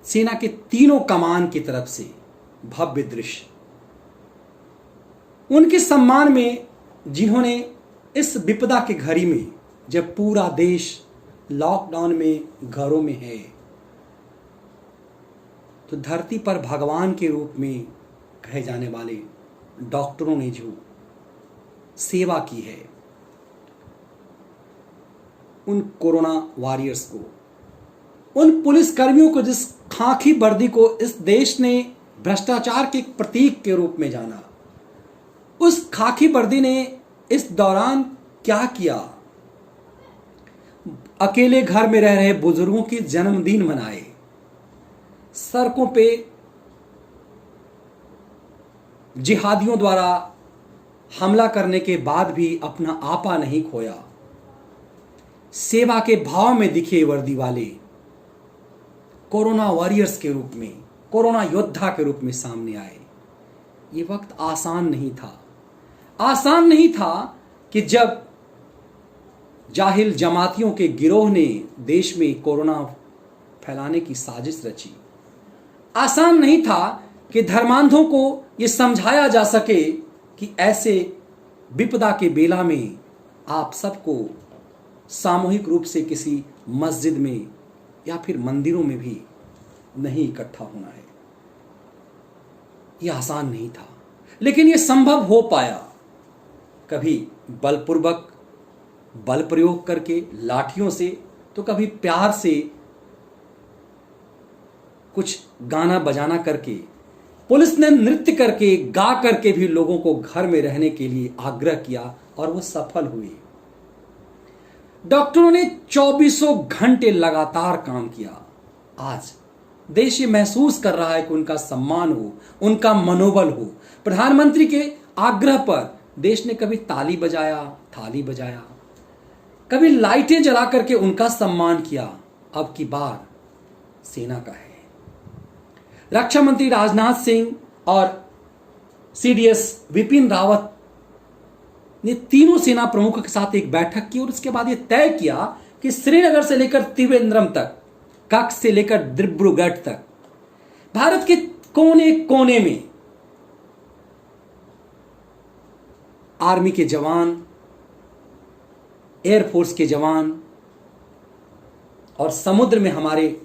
सेना के तीनों कमान की तरफ से भव्य दृश्य, उनके सम्मान में जिन्होंने इस विपदा के घड़ी में, जब पूरा देश लॉकडाउन में घरों में है, तो धरती पर भगवान के रूप में कहे जाने वाले डॉक्टरों ने जो सेवा की है, उन कोरोना वॉरियर्स को, उन पुलिसकर्मियों को जिस खाकी वर्दी को इस देश ने भ्रष्टाचार के प्रतीक के रूप में जाना, उस खाकी वर्दी ने इस दौरान क्या किया? अकेले घर में रह रहे बुजुर्गों के जन्मदिन मनाए, सड़कों पे जिहादियों द्वारा हमला करने के बाद भी अपना आपा नहीं खोया, सेवा के भाव में दिखे वर्दी वाले कोरोना वॉरियर्स के रूप में, कोरोना योद्धा के रूप में सामने आए। ये वक्त आसान नहीं था। आसान नहीं था कि जब जाहिल जमातियों के गिरोह ने देश में कोरोना फैलाने की साजिश रची। आसान नहीं था कि धर्मांधों को यह समझाया जा सके कि ऐसे विपदा के बेला में आप सबको सामूहिक रूप से किसी मस्जिद में या फिर मंदिरों में भी नहीं इकट्ठा होना है। यह आसान नहीं था, लेकिन यह संभव हो पाया। कभी बलपूर्वक बल प्रयोग करके, लाठियों से, तो कभी प्यार से कुछ गाना बजाना करके, पुलिस ने नृत्य करके, गा करके भी लोगों को घर में रहने के लिए आग्रह किया और वो सफल हुए। डॉक्टरों ने 24 घंटे लगातार काम किया। आज देश ये महसूस कर रहा है कि उनका सम्मान हो, उनका मनोबल हो। प्रधानमंत्री के आग्रह पर देश ने कभी ताली बजाया, थाली बजाया, कभी लाइटें जला करके उनका सम्मान किया। अब की बार सेना का है। रक्षा मंत्री राजनाथ सिंह और सीडीएस विपिन रावत ने तीनों सेना प्रमुखों के साथ एक बैठक की और उसके बाद यह तय किया कि श्रीनगर से लेकर त्रिवेंद्रम तक, कच्छ से लेकर डिब्रूगढ़ तक, भारत के कोने कोने में आर्मी के जवान, एयरफोर्स के जवान और समुद्र में हमारे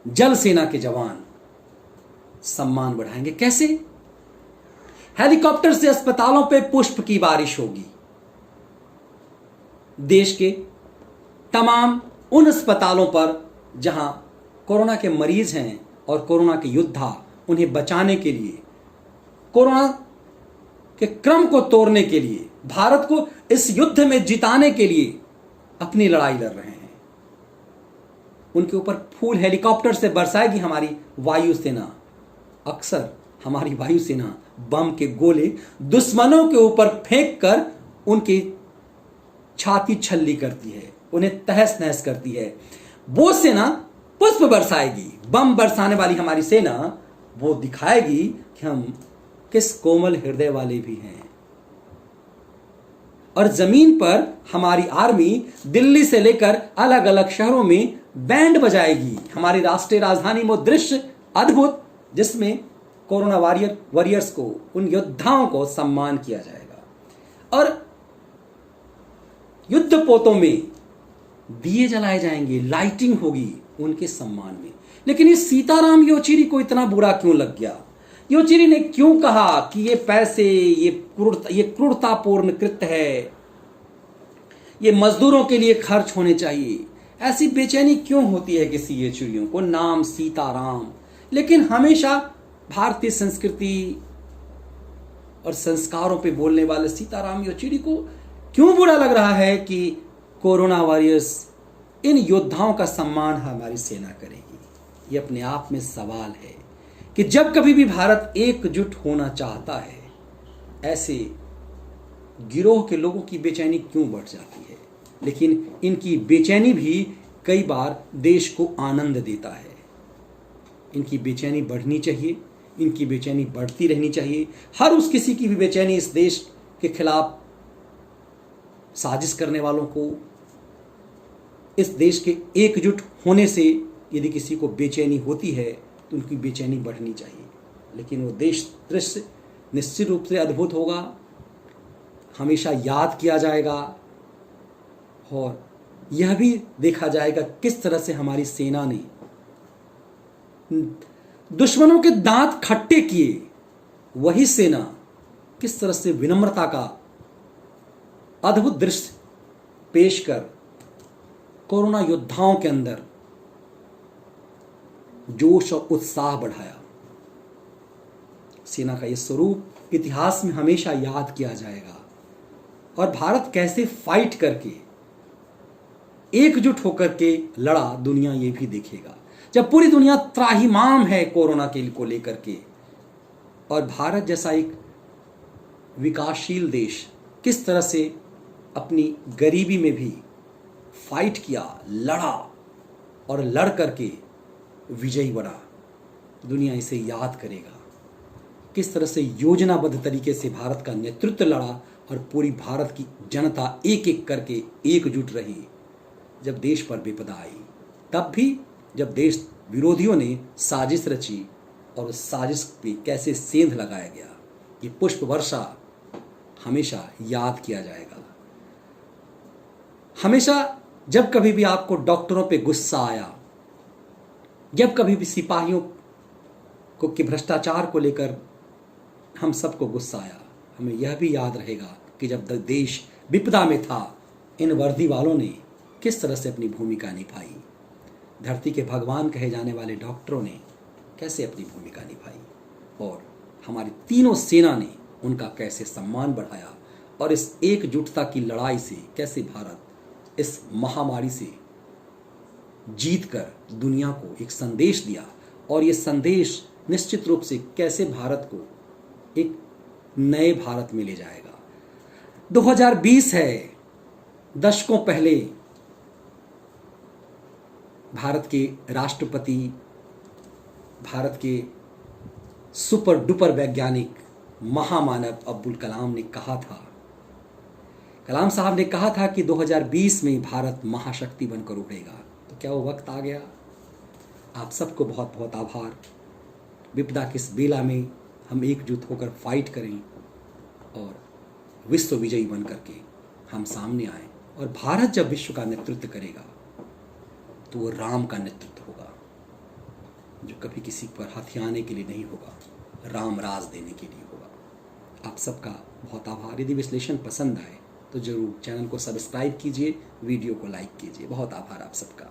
जल सेना के जवान सम्मान बढ़ाएंगे। कैसे? हेलीकॉप्टर से अस्पतालों पे पुष्प की बारिश होगी। देश के तमाम उन अस्पतालों पर जहां कोरोना के मरीज हैं और कोरोना के योद्धा उन्हें बचाने के लिए, कोरोना के क्रम को तोड़ने के लिए, भारत को इस युद्ध में जिताने के लिए अपनी लड़ाई लड़ रहे हैं, उनके ऊपर फूल हेलीकॉप्टर से बरसाएगी हमारी वायुसेना। अक्सर हमारी वायुसेना बम के गोले दुश्मनों के ऊपर फेंक कर उनकी छाती छल्ली करती है, उन्हें तहस नहस करती है। वो सेना पुष्प बरसाएगी। बम बरसाने वाली हमारी सेना वो दिखाएगी कि हम किस कोमल हृदय वाले भी हैं। और जमीन पर हमारी आर्मी दिल्ली से लेकर अलग अलग शहरों में बैंड बजाएगी। हमारी राष्ट्रीय राजधानी में दृश्य अद्भुत, जिसमें कोरोना वॉरियर्स को, उन योद्धाओं को सम्मान किया जाएगा और युद्ध पोतों में दिए जलाए जाएंगे, लाइटिंग होगी उनके सम्मान में। लेकिन इस सीताराम येचुरी को इतना बुरा क्यों लग गया? येचुरी ने क्यों कहा कि ये पैसे, ये क्रूरतापूर्ण कृत्य है, ये मजदूरों के लिए खर्च होने चाहिए? ऐसी बेचैनी क्यों होती है किसी येचुरियों को? नाम सीताराम, लेकिन हमेशा भारतीय संस्कृति और संस्कारों पे बोलने वाले सीताराम येचुरी को क्यों बुरा लग रहा है कि कोरोना वॉरियर्स, इन योद्धाओं का सम्मान हमारी सेना करेगी? ये अपने आप में सवाल है कि जब कभी भी भारत एकजुट होना चाहता है, ऐसे गिरोह के लोगों की बेचैनी क्यों बढ़ जाती है? लेकिन इनकी बेचैनी भी कई बार देश को आनंद देता है। इनकी बेचैनी बढ़नी चाहिए, इनकी बेचैनी बढ़ती रहनी चाहिए। हर उस किसी की भी बेचैनी इस देश के खिलाफ साजिश करने वालों को, इस देश के एकजुट होने से यदि किसी को बेचैनी होती है तो उनकी बेचैनी बढ़नी चाहिए, लेकिन वो दृश्य निश्चित रूप से अद्भुत होगा, हमेशा याद किया जाएगा और यह भी देखा जाएगा किस तरह से हमारी सेना ने दुश्मनों के दांत खट्टे किए, वही सेना किस तरह से विनम्रता का अद्भुत दृश्य पेश कर कोरोना योद्धाओं के अंदर जोश और उत्साह बढ़ाया। सेना का यह स्वरूप इतिहास में हमेशा याद किया जाएगा और भारत कैसे फाइट करके एकजुट होकर के लड़ा, दुनिया ये भी देखेगा। जब पूरी दुनिया त्राहिमाम है कोरोना के को लेकर के और भारत जैसा एक विकासशील देश किस तरह से अपनी गरीबी में भी फाइट किया, लड़ा और लड़ करके विजयी बना, दुनिया इसे याद करेगा। किस तरह से योजनाबद्ध तरीके से भारत का नेतृत्व लड़ा और पूरी भारत की जनता एक एक करके एकजुट रही जब देश पर विपदा आई। तब भी जब देश विरोधियों ने साजिश रची और उस साजिश पे कैसे सेंध लगाया गया, ये पुष्प वर्षा हमेशा याद किया जाएगा। हमेशा जब कभी भी आपको डॉक्टरों पे गुस्सा आया, जब कभी भी सिपाहियों को के भ्रष्टाचार को लेकर हम सबको गुस्सा आया, हमें यह भी याद रहेगा कि जब देश विपदा में था, इन वर्दी वालों ने किस तरह से अपनी भूमिका निभाई। धरती के भगवान कहे जाने वाले डॉक्टरों ने कैसे अपनी भूमिका निभाई और हमारी तीनों सेना ने उनका कैसे सम्मान बढ़ाया और इस एकजुटता की लड़ाई से कैसे भारत इस महामारी से जीतकर दुनिया को एक संदेश दिया और ये संदेश निश्चित रूप से कैसे भारत को एक नए भारत में ले जाएगा। 2020 है, दशकों पहले भारत के राष्ट्रपति, भारत के सुपर डुपर वैज्ञानिक महामानव अब्दुल कलाम ने कहा था, कलाम साहब ने कहा था कि 2020 में भारत महाशक्ति बनकर उभरेगा। तो क्या वो वक्त आ गया? आप सबको बहुत बहुत आभार। विपदा किस बेला में हम एकजुट होकर फाइट करें और विश्व विजयी बन करके हम सामने आए और भारत जब विश्व का नेतृत्व करेगा तो वो राम का नेतृत्व होगा, जो कभी किसी पर हथियाने के लिए नहीं होगा, राम राज देने के लिए होगा। आप सबका बहुत आभार। यदि विश्लेषण पसंद आए तो जरूर चैनल को सब्सक्राइब कीजिए, वीडियो को लाइक कीजिए। बहुत आभार आप सबका।